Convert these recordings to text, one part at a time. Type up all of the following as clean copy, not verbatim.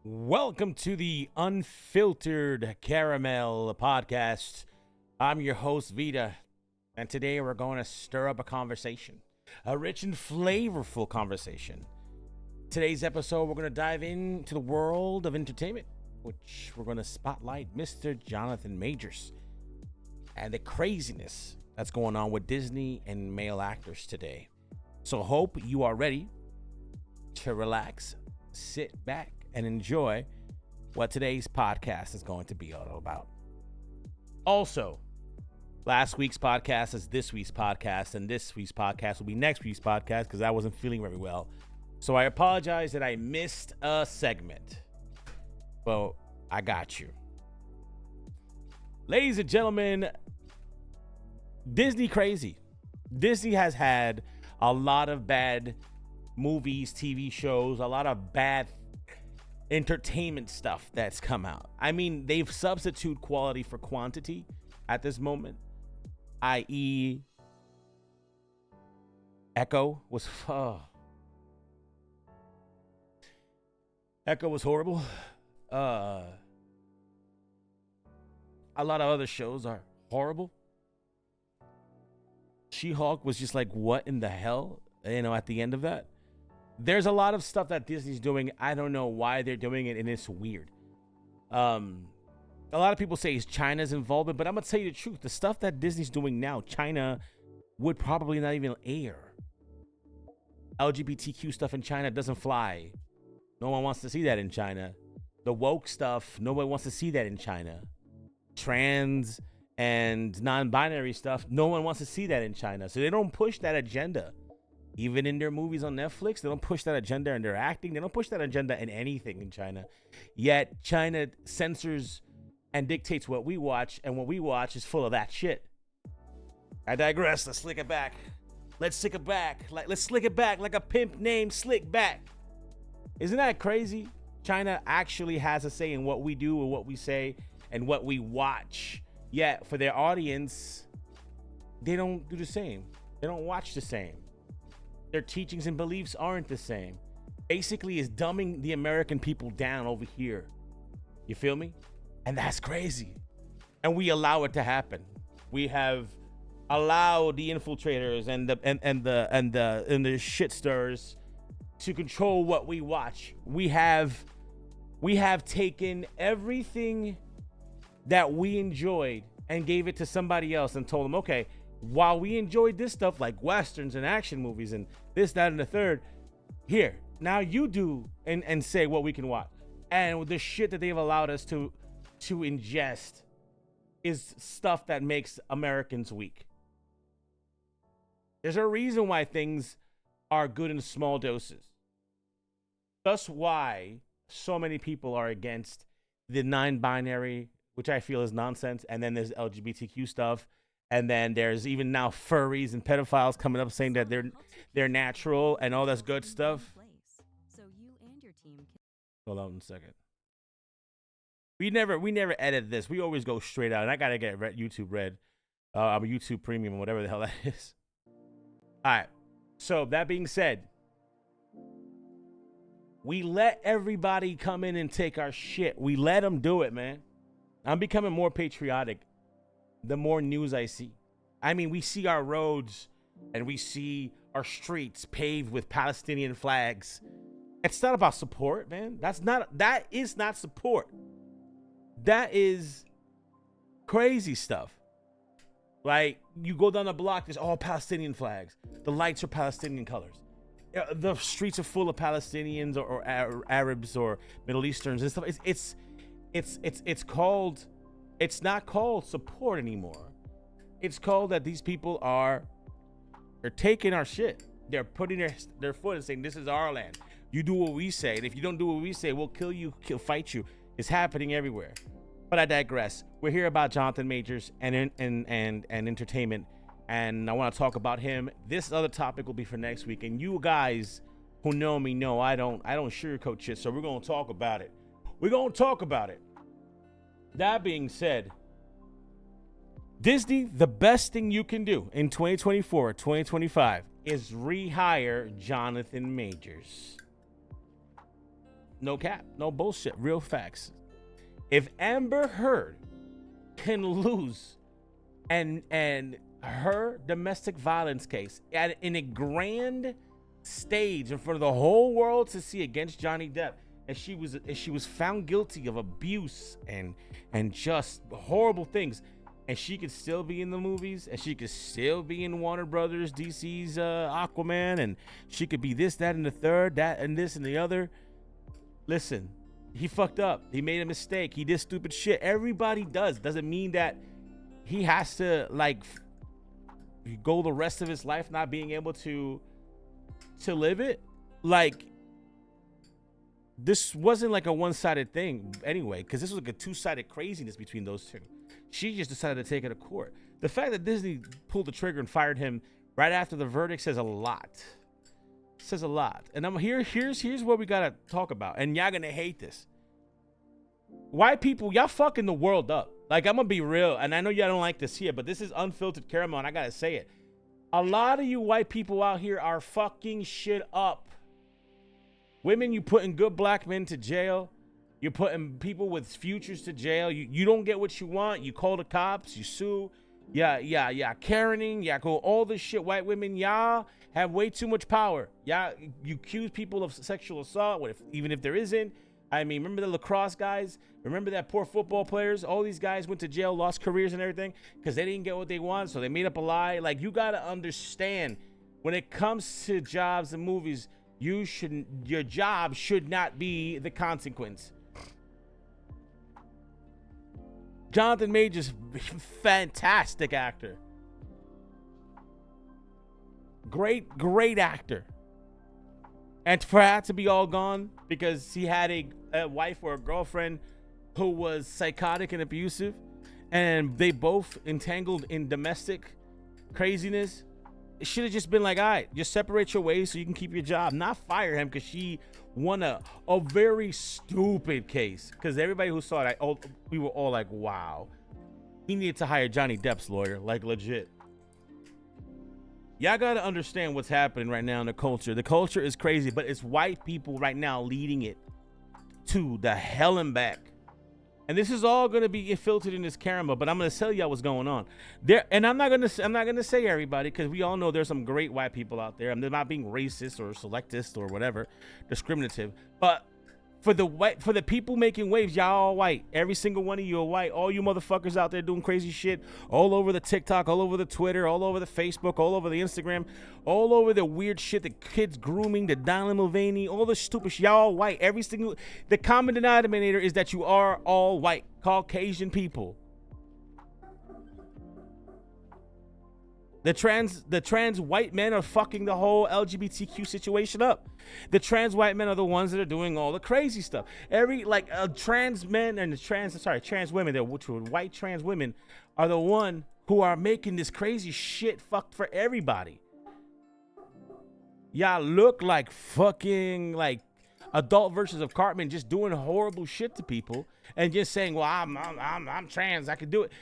Welcome to the Unfiltered Caramel Podcast. I'm your host, Vita, and today we're going to stir up a conversation, a rich and flavorful conversation. Today's episode, we're going to dive into the world of entertainment, which we're going to spotlight Mr. Jonathan Majors and the craziness that's going on with Disney and male actors today. So hope you are ready to relax, sit back, and enjoy what today's podcast is going to be all about. Also, last week's podcast is this week's podcast, and this week's podcast will be next week's podcast because I wasn't feeling very well. So I apologize that I missed a segment. Well, I got you. Ladies and gentlemen, Disney crazy. Disney has had a lot of bad movies, TV shows, a lot of bad entertainment stuff that's come out. I mean, they've substituted quality for quantity at this moment, i.e. Echo was horrible. A lot of other shows are horrible. She-Hulk was just like, what in the hell? At the end of that. There's a lot of stuff that Disney's doing. I don't know why they're doing it, and it's weird. A lot of people say it's China's involvement, but I'm going to tell you the truth. The stuff that Disney's doing now, China would probably not even air. LGBTQ stuff in China doesn't fly. No one wants to see that in China. The woke stuff, nobody wants to see that in China. Trans and non-binary stuff, no one wants to see that in China. So they don't push that agenda. Even in their movies on Netflix, they don't push that agenda in their acting. They don't push that agenda in anything in China. Yet China censors and dictates what we watch, and what we watch is full of that shit. I digress. Let's slick it back. Let's slick it back. Let's slick it back like a pimp named Slick Back. Isn't that crazy? China actually has a say in what we do and what we say and what we watch. Yet for their audience, they don't do the same. They don't watch the same. Their teachings and beliefs aren't the same. Basically, it's dumbing the American people down over here. You feel me? And that's crazy. And we allow it to happen. We have allowed the infiltrators and the shit stirrers to control what we watch. We have taken everything that we enjoyed and gave it to somebody else and told them, okay, while we enjoyed this stuff like westerns and action movies and this, that, and the third, here, now you do and say what we can watch. And the shit that they've allowed us to ingest is stuff that makes Americans weak. There's a reason why things are good in small doses. That's why so many people are against the non-binary, which I feel is nonsense. And then there's LGBTQ stuff. And then there's even now furries and pedophiles coming up saying that they're natural and all that good stuff. Hold on a second. We never edit this. We always go straight out. And I gotta get YouTube Red. I'm a YouTube Premium, whatever the hell that is. All right. So that being said, we let everybody come in and take our shit. We let them do it, man. I'm becoming more patriotic the more news I see. I mean, we see our roads and we see our streets paved with Palestinian flags. It's not about support, man. That is not support. That is crazy stuff. Like, you go down the block, there's all Palestinian flags. The lights are Palestinian colors. The streets are full of Palestinians or Arabs or Middle Easterns and stuff. It's called. It's not called support anymore. It's called that these people they're taking our shit. They're putting their foot and saying, this is our land. You do what we say. And if you don't do what we say, we'll kill you, fight you. It's happening everywhere. But I digress. We're here about Jonathan Majors and entertainment. And I want to talk about him. This other topic will be for next week. And you guys who know me know I don't sugarcoat shit. So we're going to talk about it. That being said, Disney, the best thing you can do in 2024, 2025 is rehire Jonathan Majors. No cap, no bullshit, real facts. If Amber Heard can lose and her domestic violence case in a grand stage in front of the whole world to see against Johnny Depp, and she was found guilty of abuse and just horrible things, and she could still be in the movies, and she could still be in Warner Brothers, DC's Aquaman, and she could be this, that, and the third, that, and this, and the other. Listen, he fucked up. He made a mistake. He did stupid shit. Everybody does. Doesn't mean that he has to, like, go the rest of his life not being able to live it. Like, this wasn't like a one-sided thing anyway, because this was like a two-sided craziness between those two. She just decided to take it to court. The fact that Disney pulled the trigger and fired him right after the verdict says a lot. Says a lot. And here's what we gotta talk about. And y'all gonna hate this. White people, y'all fucking the world up. Like, I'm gonna be real, and I know y'all don't like this here, but this is Unfiltered Caramel, and I gotta say it. A lot of you white people out here are fucking shit up. Women, you putting good black men to jail. You're putting people with futures to jail. You don't get what you want. You call the cops. You sue. Yeah, Karening. Yeah, go all this shit. White women, y'all have way too much power. Y'all, you accuse people of sexual assault, even if there isn't. I mean, remember the lacrosse guys? Remember that poor football players? All these guys went to jail, lost careers and everything because they didn't get what they wanted, so they made up a lie. Like, you got to understand, when it comes to jobs and movies, your job should not be the consequence. Jonathan Majors, fantastic actor. Great actor. And for that to be all gone because he had a wife or a girlfriend who was psychotic and abusive, and they both entangled in domestic craziness, it should have just been like, all right, just separate your ways so you can keep your job. Not fire him because she won a very stupid case. Because everybody who saw it, we were all like, wow. He needed to hire Johnny Depp's lawyer, like legit. Y'all got to understand what's happening right now in the culture. The culture is crazy, but it's white people right now leading it to the hell and back. And this is all going to be filtered in this caramel, but I'm going to tell y'all what's going on there. And I'm not going to say everybody, because we all know there's some great white people out there. I'm not being racist or selectist or whatever, discriminative. But for the people making waves, y'all all white. Every single one of you are white. All you motherfuckers out there doing crazy shit all over the TikTok, all over the Twitter, all over the Facebook, all over the Instagram, all over the weird shit, the kids grooming, the Dylan Mulvaney, all the stupid shit. Y'all all white. The common denominator is that you are all white, Caucasian people. The trans white men are fucking the whole LGBTQ situation up. The trans white men are the ones that are doing all the crazy stuff. Trans men and trans women, which were white trans women, are the one who are making this crazy shit fucked for everybody. Y'all look like fucking like adult versions of Cartman, just doing horrible shit to people and just saying, well, I'm trans, I can do it.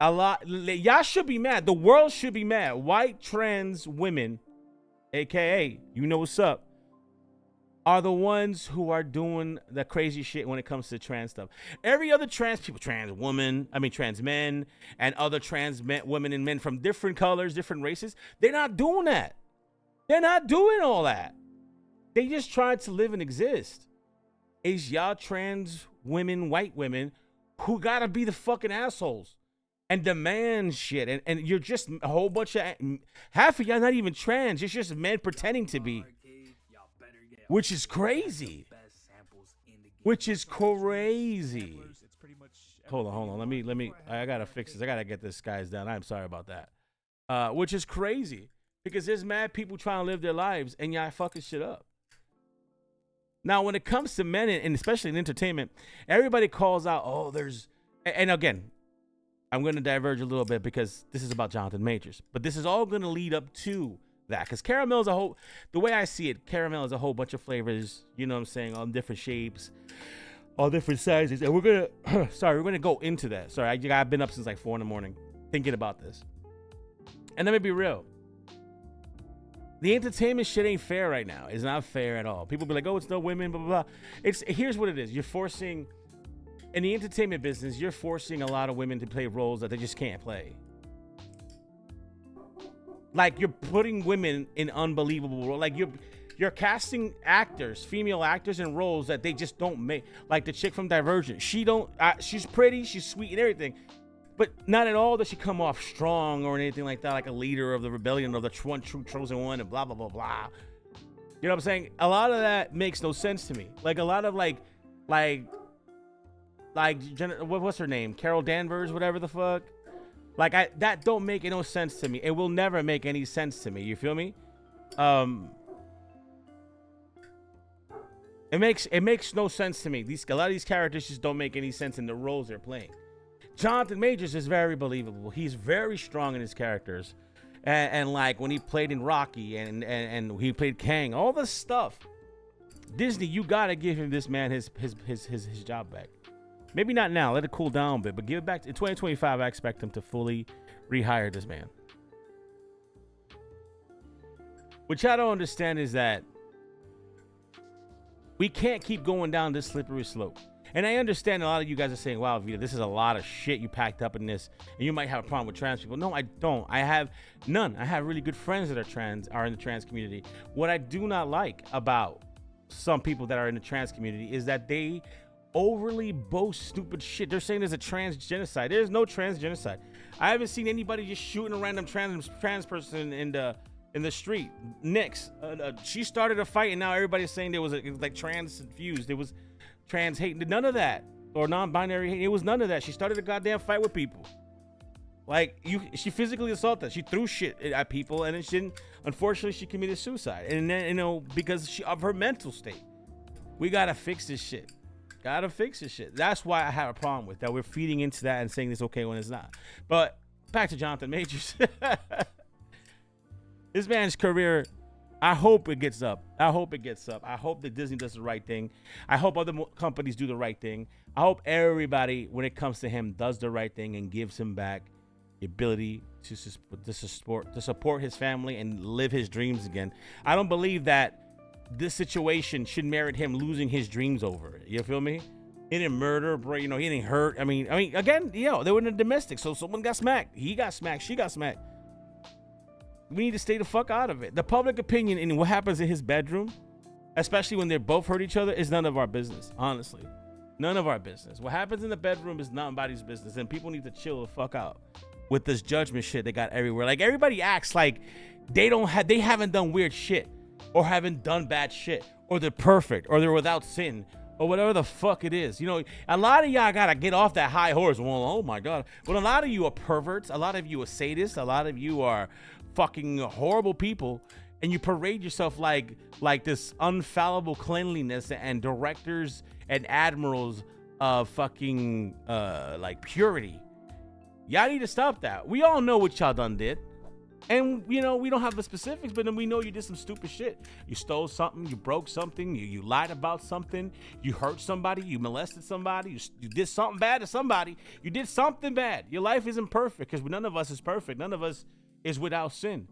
A lot, y'all should be mad. The world should be mad. White trans women, aka, you know what's up, are the ones who are doing the crazy shit when it comes to trans stuff. Every other trans people, trans men, and other trans women and men from different colors, different races, they're not doing that. They're not doing all that. They just trying to live and exist. It's y'all trans women, white women, who gotta be the fucking assholes and demand shit, and you're just a whole bunch of, half of y'all not even trans. It's just men pretending to be, which is crazy. Hold on. Let me. I gotta fix this. I gotta get this guy's down. I'm sorry about that. Which is crazy because there's mad people trying to live their lives and y'all fucking shit up. Now, when it comes to men and especially in entertainment, everybody calls out, oh, and again, I'm going to diverge a little bit because this is about Jonathan Majors, but this is all going to lead up to that because caramel is the way I see it, caramel is a whole bunch of flavors, you know what I'm saying, all different shapes, all different sizes. And we're going to go into that. Sorry, I've been up since like 4 a.m. thinking about this. And let me be real. The entertainment shit ain't fair right now. It's not fair at all. People be like, oh, it's no women, blah, blah, blah. Here's what it is. You're forcing, in the entertainment business, you're forcing a lot of women to play roles that they just can't play. Like, you're putting women in unbelievable roles. Like, you're casting actors, female actors, in roles that they just don't make. Like the chick from Divergent. She's pretty, she's sweet and everything, but not at all does she come off strong or anything like that, like a leader of the rebellion of the one true chosen one and blah, blah, blah, blah. You know what I'm saying? A lot of that makes no sense to me. Like, a lot of what's her name? Carol Danvers, whatever the fuck. Like, that don't make no sense to me. It will never make any sense to me. You feel me? It makes no sense to me. A lot of these characters just don't make any sense in the roles they're playing. Jonathan Majors is very believable. He's very strong in his characters, and like when he played in Rocky and he played Kang, all this stuff. Disney, you gotta give him this man his job back. Maybe not now. Let it cool down a bit, but give it back in 2025. I expect him to fully rehire this man. Which I don't understand is that we can't keep going down this slippery slope. And I understand a lot of you guys are saying, wow, Vita, this is a lot of shit you packed up in this, and you might have a problem with trans people. No, I don't. I have none. I have really good friends that are in the trans community. What I do not like about some people that are in the trans community is that they overly boast stupid shit. They're saying there's a trans genocide. There's no trans genocide. I haven't seen anybody just shooting a random trans person in the street. Nix, she started a fight, and now everybody's saying it was like trans infused. It was trans hate. None of that, or non-binary hate. It was none of that. She started a goddamn fight with people. Like, she physically assaulted. She threw shit at people, and then unfortunately, she committed suicide. And then, because of her mental state. We gotta fix this shit. That's why I have a problem with that. We're feeding into that and saying it's okay when it's not. But back to Jonathan Majors. This man's career, I hope it gets up. I hope that Disney does the right thing. I hope other companies do the right thing. I hope everybody, when it comes to him, does the right thing and gives him back the ability to support his family and live his dreams again. I don't believe that this situation should merit him losing his dreams over it. You feel me? He didn't murder, bro. He didn't hurt. I mean, again, they were in a domestic, so someone got smacked. He got smacked. She got smacked. We need to stay the fuck out of it. The public opinion in what happens in his bedroom, especially when they both hurt each other, is none of our business. Honestly, none of our business. What happens in the bedroom is not anybody's business, and people need to chill the fuck out with this judgment shit they got everywhere. Like, everybody acts like they haven't done weird shit, or haven't done bad shit, or they're perfect, or they're without sin, or whatever the fuck it is. A lot of y'all gotta get off that high horse. Well, oh my God. But a lot of you are perverts. A lot of you are sadists. A lot of you are fucking horrible people, and you parade yourself like this unfallible cleanliness and directors and admirals of fucking like purity. Y'all need to stop that. We all know what y'all done did. And, we don't have the specifics, but then we know you did some stupid shit. You stole something, you broke something, you lied about something, you hurt somebody, you molested somebody, you did something bad to somebody. You did something bad. Your life isn't perfect, because none of us is perfect. None of us is without sin.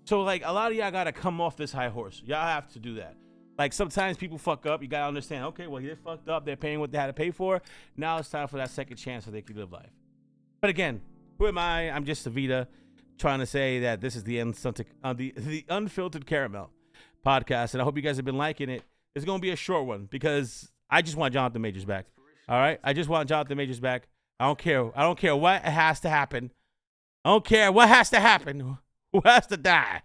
So, like, a lot of y'all got to come off this high horse. Y'all have to do that. Like, sometimes people fuck up. You got to understand, okay, well, they fucked up. They're paying what they had to pay for. Now it's time for that second chance so they can live life. But again, who am I? I'm just a Vita, trying to say that this is the Unfiltered Caramel Podcast, and I hope you guys have been liking it. It's going to be a short one, because I just want Jonathan Majors back. All right? I just want Jonathan Majors back. I don't care what has to happen. I don't care what has to happen. Who has to die?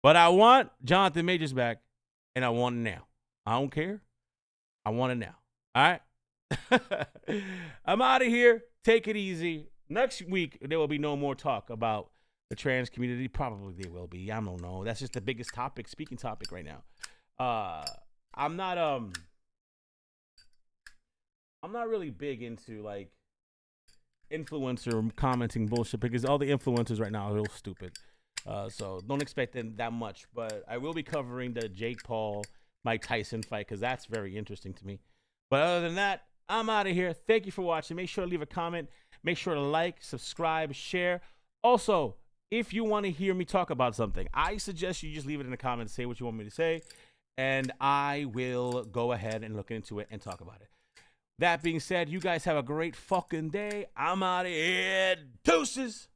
But I want Jonathan Majors back, and I want it now. I don't care. I want it now. All right? I'm out of here. Take it easy. Next week, there will be no more talk about the trans community. Probably there will be. I don't know. That's just the biggest speaking topic right now. I'm not really big into, like, influencer commenting bullshit, because all the influencers right now are real stupid. So don't expect them that much. But I will be covering the Jake Paul, Mike Tyson fight, because that's very interesting to me. But other than that, I'm out of here. Thank you for watching. Make sure to leave a comment. Make sure to like, subscribe, share. Also, if you want to hear me talk about something, I suggest you just leave it in the comments, say what you want me to say, and I will go ahead and look into it and talk about it. That being said, you guys have a great fucking day. I'm out of here. Deuces.